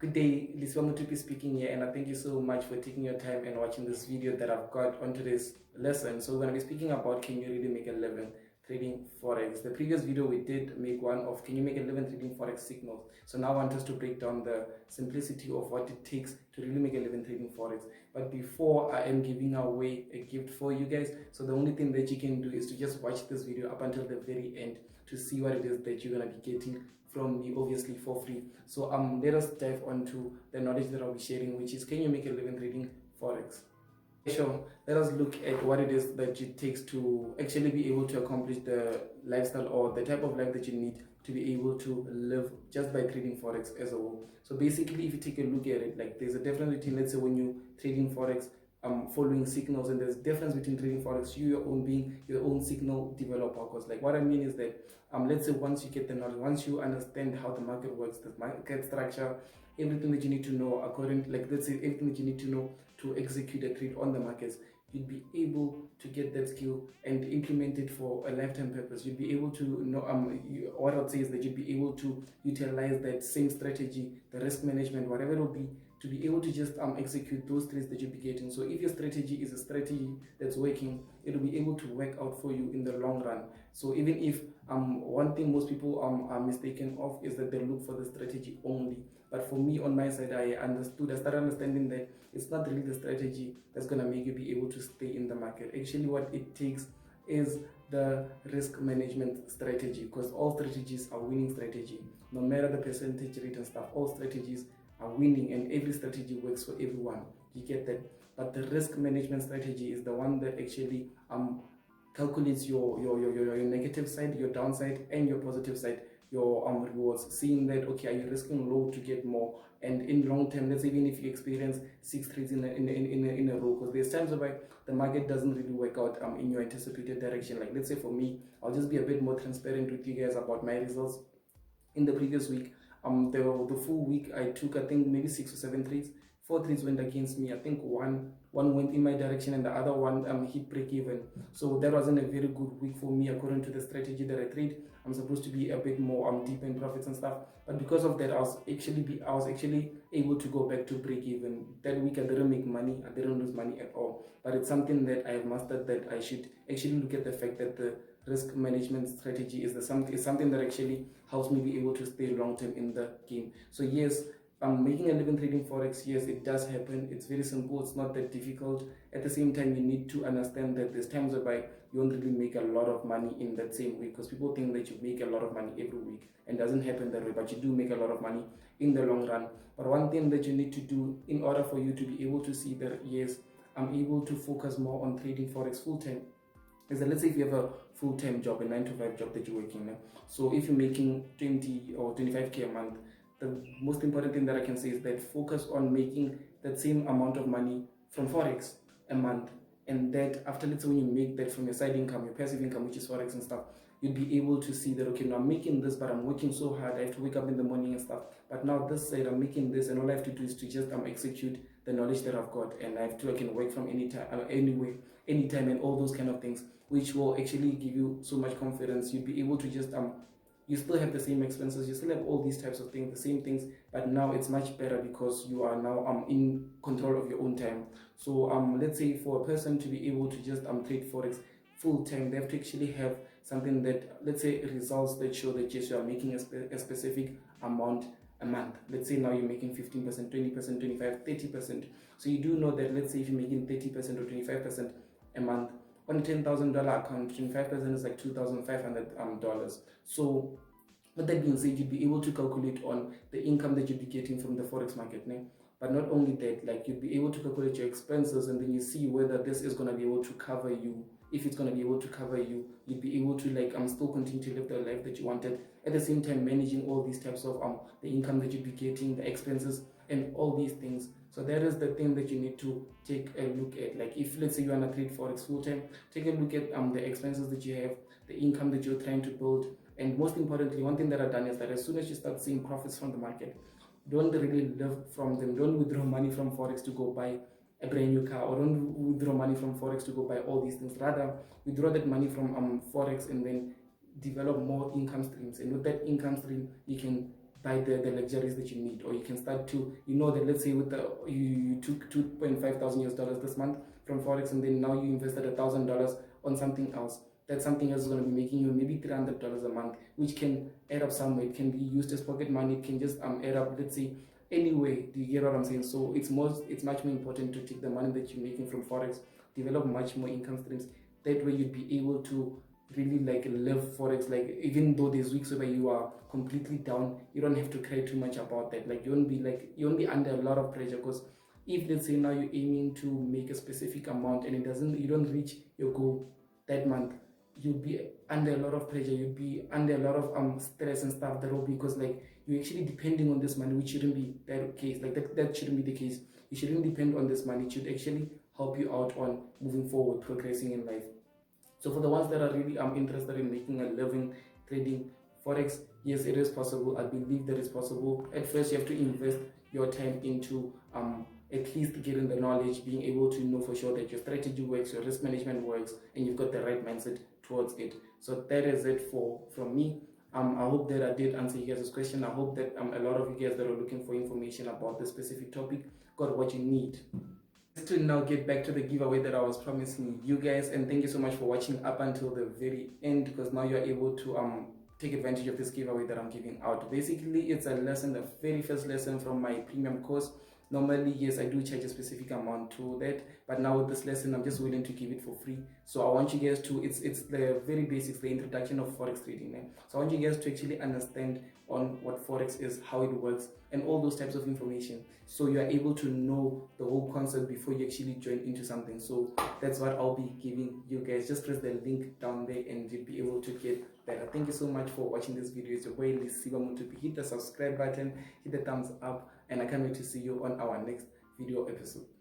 Good day, Liswa Mutupi speaking here, and I thank you so much for taking your time and watching this video that I've got on today's lesson. So we're going to be speaking about, can you really make a living trading Forex? The previous video we did make one of, can you make a living trading Forex signals? So now I want us to break down the simplicity of what it takes to really make a living trading Forex. But before I am giving away a gift for you guys, so the only thing that you can do is to just watch this video up until the very end to see what it is that you're going to be getting from me, obviously for free. So let us dive onto the knowledge that I'll be sharing, which is, can you make a living trading Forex? Sure, let us look at what it is that it takes to actually be able to accomplish the lifestyle or the type of life that you need to be able to live just by trading Forex as a whole. So basically, if you take a look at it, like there's a difference between, let's say, when you trading Forex, following signals, and there's a difference between trading Forex, you your own being your own signal developer. Because like what I mean is that let's say once you get the knowledge, once you understand how the market works, the market structure, everything that you need to know according, like let's say everything that you need to know to execute a trade on the markets, you'd be able to get that skill and implement it for a lifetime purpose. You'd be able to know, what I'd say is that you'd be able to utilize that same strategy, the risk management, whatever it will be, to be able to just execute those trades that you'll be getting. So if your strategy is a strategy that's working, it'll be able to work out for you in the long run. So even if one thing most people are mistaken of is that they look for the strategy only. But for me, on my side, I started understanding that it's not really the strategy that's going to make you be able to stay in the market. Actually, what it takes is the risk management strategy, because all strategies are winning strategy. No matter the percentage rate and stuff, all strategies are winning, and every strategy works for everyone. You get that? But the risk management strategy is the one that actually calculates your negative side, your downside, and your positive side, your rewards, seeing that, okay, are you risking low to get more? And in long term, let's say even if you experience 6 trades in a row, because there's times where the market doesn't really work out in your anticipated direction. Like let's say for me, I'll just be a bit more transparent with you guys about my results. In the previous week, the full week, I took, I think, maybe 6 or 7 trades. 4 trades went against me. I think one went in my direction, and the other one hit break even. So that wasn't a very good week for me according to the strategy that I trade. I'm supposed to be a bit more deep in profits and stuff, but because of that, I was actually able to go back to break even. That week I didn't make money, I didn't lose money at all. But it's something that I have mastered, that I should actually look at the fact that the risk management strategy is something that actually helps me be able to stay long term in the game. So yes, making a living trading Forex, yes, it does happen. It's very simple, it's not that difficult. At the same time, you need to understand that there's times whereby you don't really make a lot of money in that same week, because people think that you make a lot of money every week, and it doesn't happen that way. But you do make a lot of money in the long run. But one thing that you need to do in order for you to be able to see that, yes, I'm able to focus more on trading Forex full time, is that let's say if you have a full-time job, a 9-to-5 job that you're working now. So if you're making 20 or 25k a month, the most important thing that I can say is that focus on making that same amount of money from Forex a month. And that after, let's say when you make that from your side income, your passive income, which is Forex and stuff, you'll be able to see that, okay, now I'm making this, but I'm working so hard, I have to wake up in the morning and stuff. But now this side, I'm making this, and all I have to do is to just execute the knowledge that I've got, and I can work from any time, anyway, anytime, and all those kind of things, which will actually give you so much confidence. You'll be able to just you still have the same expenses, you still have all these types of things, the same things, but now it's much better because you are now in control of your own time. So let's say for a person to be able to just trade Forex full time, they have to actually have something that, let's say, results that show that yes, you are making a specific amount a month. Let's say now you're making 15%, 20%, 25, 30%. So you do know that, let's say if you're making 30% or 25% a month, on a $10,000 account, 25% is like $2,500. So with that being said, you'd be able to calculate on the income that you'd be getting from the Forex market. Né? But not only that, like you'd be able to calculate your expenses, and then you see whether this is going to be able to cover you. If it's going to be able to cover you, you'd be able to still continue to live the life that you wanted. At the same time, managing all these types of the income that you'd be getting, the expenses, and all these things. So that is the thing that you need to take a look at. Like if, let's say, you want to trade Forex full time, take a look at the expenses that you have, the income that you're trying to build, and most importantly, one thing that I've done is that as soon as you start seeing profits from the market, don't really live from them. Don't withdraw money from Forex to go buy a brand new car, or don't withdraw money from Forex to go buy all these things. Rather, withdraw that money from Forex and then develop more income streams. And with that income stream, you can buy the luxuries that you need, or you can start to, you know, that let's say with the you took 2.5 thousand US dollars this month from forex, and then now you invested $1,000 on something else. That something else is going to be making you maybe $300 a month, which can add up somewhere. It can be used as pocket money. It can just add up, let's say, anyway. Do you get what I'm saying? So it's much more important to take the money that you're making from forex, develop much more income streams. That way you'd be able to really like live forex. Like even though there's weeks where you are completely down, you don't have to cry too much about that. Like you won't be under a lot of pressure, because if let's say now you're aiming to make a specific amount and you don't reach your goal that month, you'd be under a lot of pressure, you'd be under a lot of stress and stuff. That will be because like you're actually depending on this money, which shouldn't be that case. Like that shouldn't be the case. You shouldn't depend on this money. It should actually help you out on moving forward, progressing in life. So for the ones that are really interested in making a living trading forex, yes, it is possible. I believe that it's possible. At first, you have to invest your time into at least getting the knowledge, being able to know for sure that your strategy works, your risk management works, and you've got the right mindset towards it. So that is it from me. I hope that I did answer you guys' question. I hope that a lot of you guys that are looking for information about this specific topic got what you need. To now get back to the giveaway that I was promising you guys, and thank you so much for watching up until the very end, because now you're able to take advantage of this giveaway that I'm giving out. Basically, it's a lesson, the very first lesson from my premium course. Normally, yes, I do charge a specific amount to that, but now with this lesson, I'm just willing to give it for free. So I want you guys to, it's the very basics, the introduction of forex trading. So I want you guys to actually understand on what forex is, how it works, and all those types of information, so you are able to know the whole concept before you actually join into something. So that's what I'll be giving you guys. Just press the link down there and you'll be able to get that. Thank you so much for watching this video. It's your boy Lisiba Mutupi. Hit the subscribe button, hit the thumbs up, and I can't wait to see you on our next video episode.